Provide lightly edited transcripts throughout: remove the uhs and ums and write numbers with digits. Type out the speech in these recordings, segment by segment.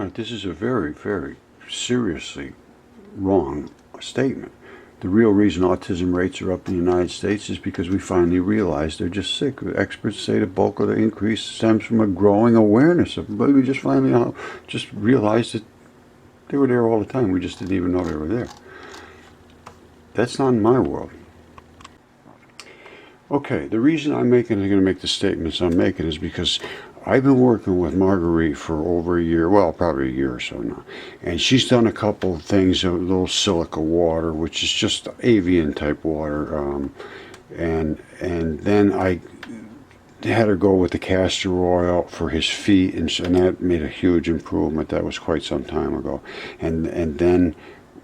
Right, this is a very, very seriously wrong statement. The real reason autism rates are up in the United States is because we finally realized they're just sick. Experts say the bulk of the increase stems from a growing awareness of, but we just finally just realized that they were there all the time. We just didn't even know they were there. That's not in my world. Okay, the reason I'm going to make the statements I'm making is because I've been working with Marguerite for over a year, well, probably a year or so now, and she's done a couple of things, a little silica water, which is just avian type water, and then I had her go with the castor oil for his feet, and that made a huge improvement. That was quite some time ago, and then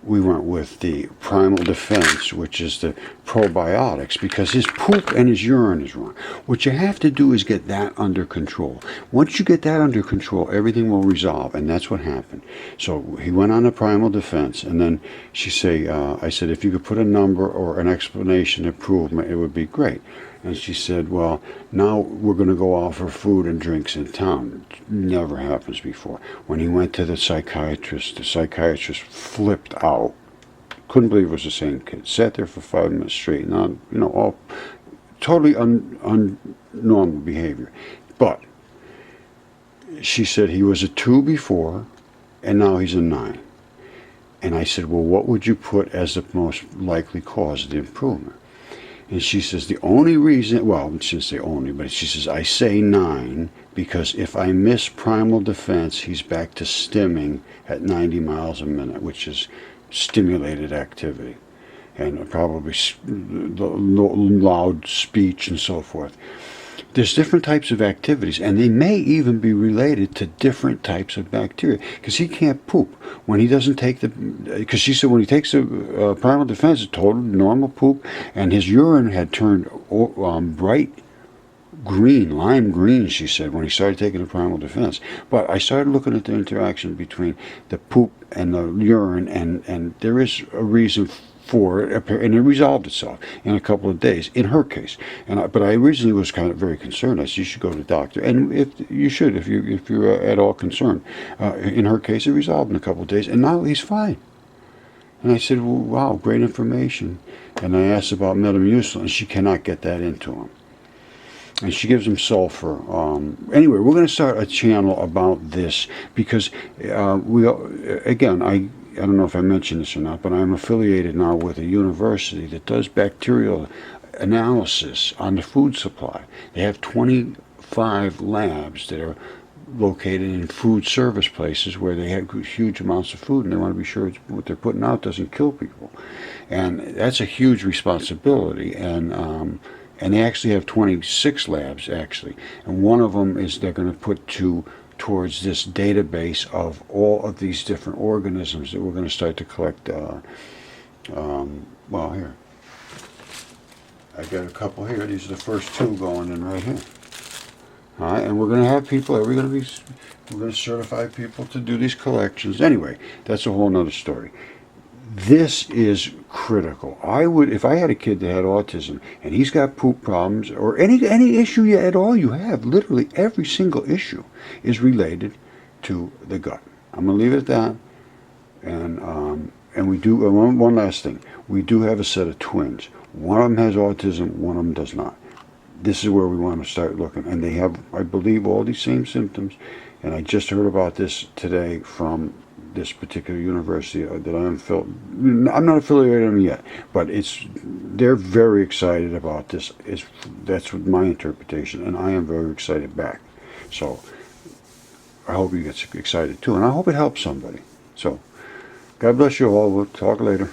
we went with the Primal Defense, which is the probiotics, because his poop and his urine is wrong. What you have to do is get that under control. Once you get that under control, everything will resolve, and that's what happened. So he went on the Primal Defense, and then I said, if you could put a number or an explanation improvement, it would be great. And she said, well, now we're going to go offer food and drinks in town. It never happens before. When he went to the psychiatrist flipped out. Couldn't believe it was the same kid. Sat there for 5 minutes straight. All totally unnormal behavior. But she said he was a 2 before, and now he's a 9. And I said, well, what would you put as the most likely cause of the improvement? And she says, the only reason, well, she didn't say only, but she says, I say 9 because if I miss Primal Defense, he's back to stimming at 90 miles a minute, which is stimulated activity, and probably loud speech and so forth. There's different types of activities, and they may even be related to different types of bacteria, because he can't poop when he doesn't take because she said when he takes the Primal Defense, it's total normal poop, and his urine had turned bright green, lime green, she said, when he started taking the Primal Defense. But I started looking at the interaction between the poop and the urine, and there is a reason for it, and it resolved itself in a couple of days, in her case. But I originally was kind of very concerned. I said, you should go to the doctor. And if you're at all concerned. In her case, it resolved in a couple of days, and now he's fine. And I said, well, wow, great information. And I asked about Metamucil, and she cannot get that into him. And she gives him sulfur. Anyway, we're going to start a channel about this because I don't know if I mentioned this or not, but I'm affiliated now with a university that does bacterial analysis on the food supply. They have 25 labs that are located in food service places where they have huge amounts of food, and they want to be sure what they're putting out doesn't kill people. And that's a huge responsibility. And they actually have 26 labs, actually. And one of them is they're going to put towards this database of all of these different organisms that we're going to start to collect. Well, here. I've got a couple here. These are the first 2 going in right here. All right, and we're going to have people, we're going to certify people to do these collections. Anyway, that's a whole nother story. This is critical. If I had a kid that had autism and he's got poop problems or any issue at all you have, literally every single issue is related to the gut. I'm going to leave it at that. And we do, one last thing. We do have a set of twins. One of them has autism, one of them does not. This is where we want to start looking. And they have, I believe, all these same symptoms. And I just heard about this today from this particular university that I'm not affiliated with them yet, but they're very excited about this. That's what my interpretation, and I am very excited back. So I hope you get excited too, and I hope it helps somebody. So God bless you all. We'll talk later.